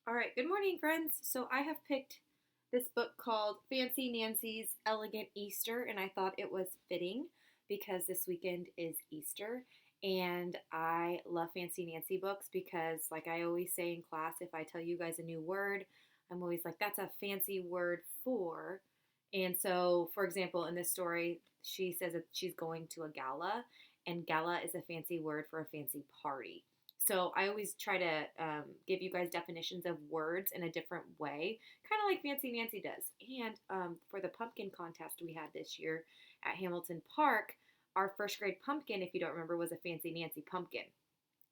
All right, good morning, friends. So I have picked this book called Fancy Nancy's Elegant Easter, and I thought it was fitting because this weekend is Easter. And I love Fancy Nancy books because, like I always say in class, if I tell you guys a new word, I'm always like, that's a fancy word for. And so, for example, in this story, she says that she's going to a gala, and gala is a fancy word for a fancy party. So I always try to give you guys definitions of words in a different way, kind of like Fancy Nancy does. And for the pumpkin contest we had this year at Hamilton Park, our first grade pumpkin, if you don't remember, was a Fancy Nancy pumpkin.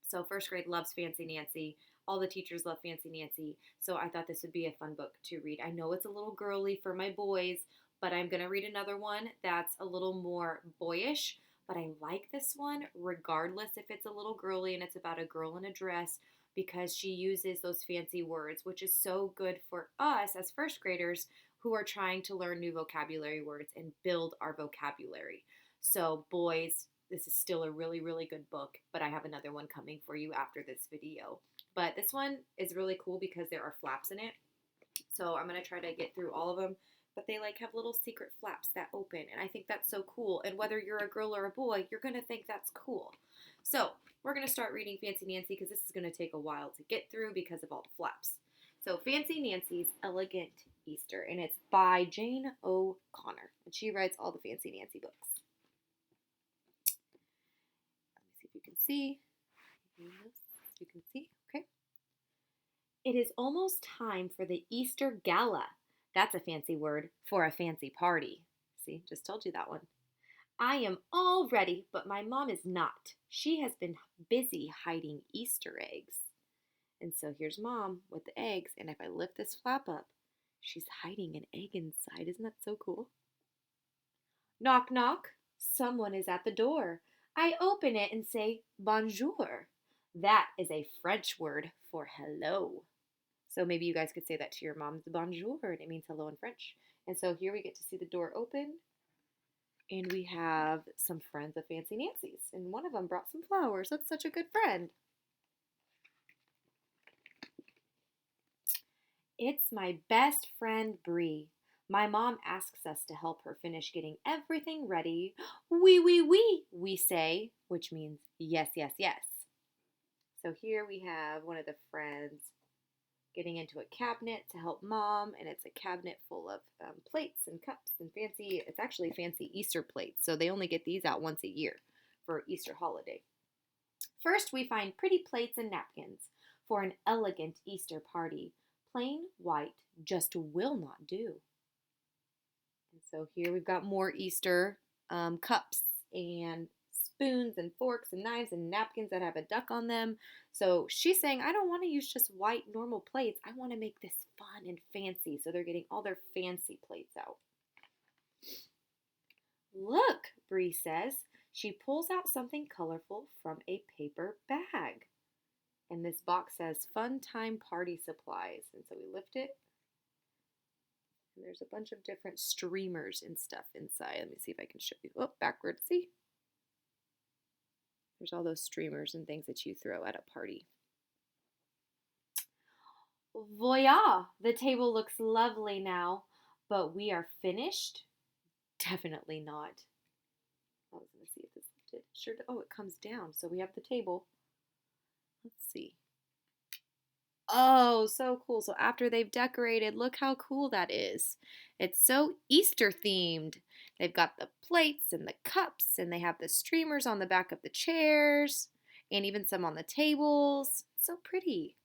So first grade loves Fancy Nancy. All the teachers love Fancy Nancy. So I thought this would be a fun book to read. I know it's a little girly for my boys, but I'm going to read another one that's a little more boyish. But I like this one regardless if it's a little girly and it's about a girl in a dress because she uses those fancy words, which is so good for us as first graders who are trying to learn new vocabulary words and build our vocabulary. So, boys, this is still a really, really good book, but I have another one coming for you after this video. But this one is really cool because there are flaps in it. So I'm going to try to get through all of them, but they like have little secret flaps that open, and I think that's so cool. And whether you're a girl or a boy, you're going to think that's cool. So we're going to start reading Fancy Nancy because this is going to take a while to get through because of all the flaps. So Fancy Nancy's Elegant Easter, and it's by Jane O'Connor, and she writes all the Fancy Nancy books. Let me see if you can see. You can see. Okay. It is almost time for the Easter Gala. That's a fancy word for a fancy party. See, just told you that one. I am all ready, but my mom is not. She has been busy hiding Easter eggs. And so here's mom with the eggs, and if I lift this flap up, she's hiding an egg inside. Isn't that so cool? Knock, knock. Someone is at the door. I open it and say, bonjour. That is a French word for hello. So maybe you guys could say that to your mom's bonjour, and it means hello in French. And so here we get to see the door open, and we have some friends of Fancy Nancy's, and one of them brought some flowers. That's such a good friend. It's my best friend, Bree. My mom asks us to help her finish getting everything ready. Oui, we say, which means yes, yes, yes. So here we have one of the friends getting into a cabinet to help mom, and it's a cabinet full of plates and cups and it's actually fancy Easter plates. So they only get these out once a year for Easter holiday. First, we find pretty plates and napkins for an elegant Easter party. Plain white just will not do. And so here we've got more Easter cups and spoons and forks and knives and napkins that have a duck on them. So she's saying, I don't want to use just white normal plates. I want to make this fun and fancy. So they're getting all their fancy plates out. Look, Bree says. She pulls out something colorful from a paper bag. And this box says fun time party supplies. And so we lift it. And there's a bunch of different streamers and stuff inside. Let me see if I can show you. Oh, backwards. See? There's all those streamers and things that you throw at a party. Voila! The table looks lovely now, but we are finished? Definitely not. I was going to see if this did. Sure. Oh, it comes down. So we have the table. Let's see. Oh, so cool. So after they've decorated, look how cool that is. It's so Easter themed. They've got the plates and the cups, and they have the streamers on the back of the chairs, and even some on the tables. So pretty.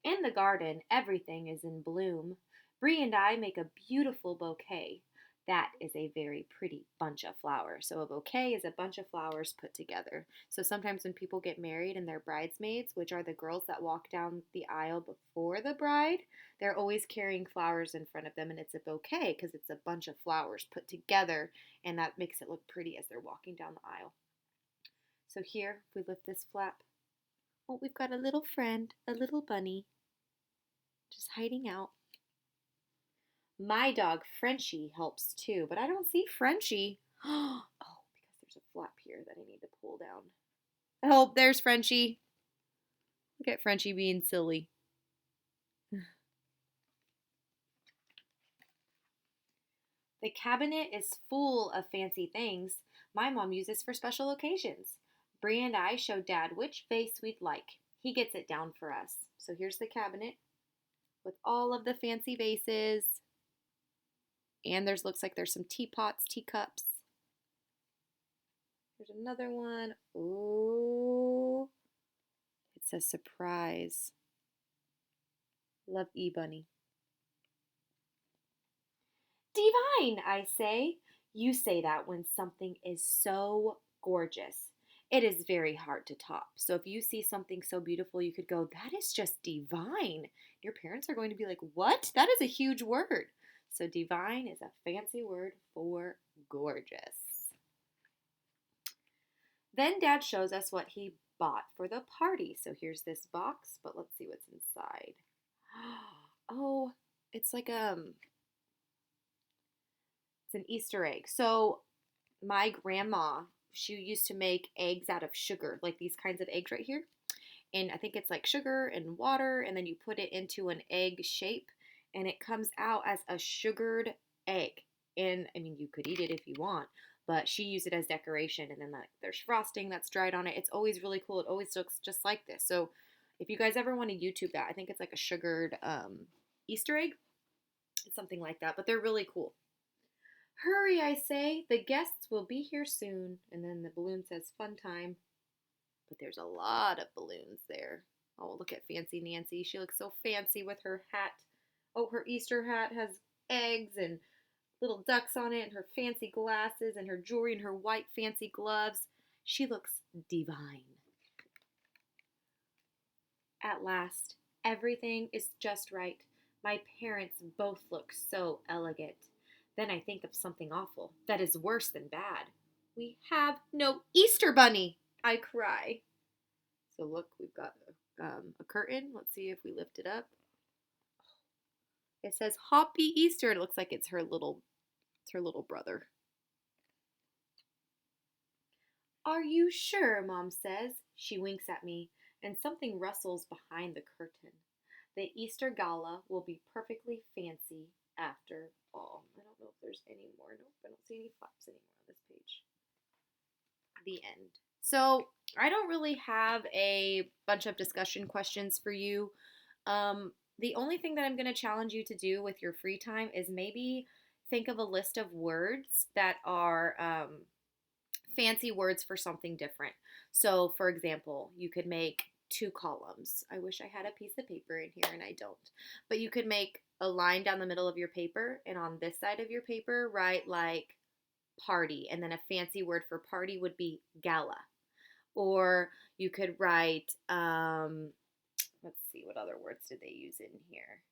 In the garden, everything is in bloom. Bree and I make a beautiful bouquet. That is a very pretty bunch of flowers. So a bouquet is a bunch of flowers put together. So sometimes when people get married and they're bridesmaids, which are the girls that walk down the aisle before the bride, they're always carrying flowers in front of them, and it's a bouquet because it's a bunch of flowers put together, and that makes it look pretty as they're walking down the aisle. So here, if we lift this flap, oh, we've got a little friend, a little bunny, just hiding out. My dog Frenchie helps too, but I don't see Frenchie. Oh, because there's a flap here that I need to pull down. Oh, there's Frenchie. Look at Frenchie being silly. The cabinet is full of fancy things my mom uses for special occasions. Bree and I showed Dad which vase we'd like. He gets it down for us. So here's the cabinet with all of the fancy vases. And there's looks like there's some teapots, teacups. There's another one. Ooh. It says surprise. Love E Bunny. Divine, I say. You say that when something is so gorgeous. It is very hard to top. So if you see something so beautiful, you could go, that is just divine. Your parents are going to be like, what? That is a huge word. So divine is a fancy word for gorgeous. Then Dad shows us what he bought for the party. So here's this box, but let's see what's inside. Oh, it's like it's an Easter egg. So my grandma, she used to make eggs out of sugar, like these kinds of eggs right here. And I think it's like sugar and water, and then you put it into an egg shape, and it comes out as a sugared egg. And I mean, you could eat it if you want, but she used it as decoration. And then like there's frosting that's dried on it. It's always really cool. It always looks just like this. So if you guys ever want to YouTube that, I think it's like a sugared Easter egg. It's something like that, but they're really cool. Hurry, I say, the guests will be here soon. And then the balloon says fun time. But there's a lot of balloons there. Oh, look at Fancy Nancy. She looks so fancy with her hat. Oh, her Easter hat has eggs and little ducks on it, and her fancy glasses, and her jewelry, and her white fancy gloves. She looks divine. At last, everything is just right. My parents both look so elegant. Then I think of something awful that is worse than bad. We have no Easter bunny, I cry. So look, we've got a curtain. Let's see if we lift it up. It says Happy Easter. It looks like it's her little brother. Are you sure? Mom says. She winks at me, and something rustles behind the curtain. The Easter gala will be perfectly fancy after all. I don't know if there's any more. Nope, I don't see any flaps anymore on this page. The end. So I don't really have a bunch of discussion questions for you. The only thing that I'm going to challenge you to do with your free time is maybe think of a list of words that are fancy words for something different. So, for example, you could make 2 columns. I wish I had a piece of paper in here and I don't. But you could make a line down the middle of your paper, and on this side of your paper, write like party, and then a fancy word for party would be gala. Or you could write, let's see, what other words did they use in here?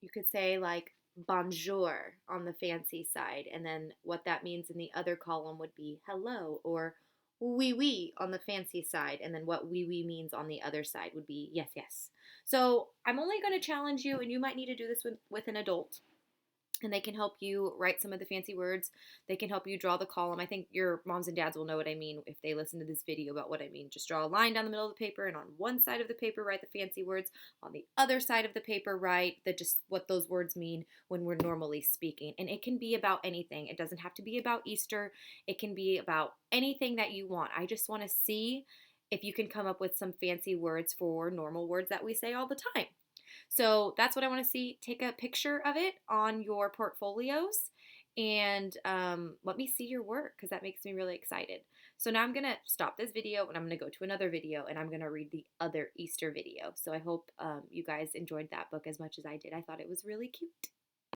You could say like bonjour on the fancy side, and then what that means in the other column would be hello, or oui oui on the fancy side, and then what oui oui means on the other side would be yes yes. So I'm only going to challenge you, and you might need to do this with an adult, and they can help you write some of the fancy words. They can help you draw the column. I think your moms and dads will know what I mean if they listen to this video about what I mean. Just draw a line down the middle of the paper, and on one side of the paper write the fancy words. On the other side of the paper write just what those words mean when we're normally speaking. And it can be about anything. It doesn't have to be about Easter. It can be about anything that you want. I just want to see if you can come up with some fancy words for normal words that we say all the time. So that's what I want to see. Take a picture of it on your portfolios and let me see your work because that makes me really excited. So now I'm going to stop this video and I'm going to go to another video and I'm going to read the other Easter video. So I hope you guys enjoyed that book as much as I did. I thought it was really cute.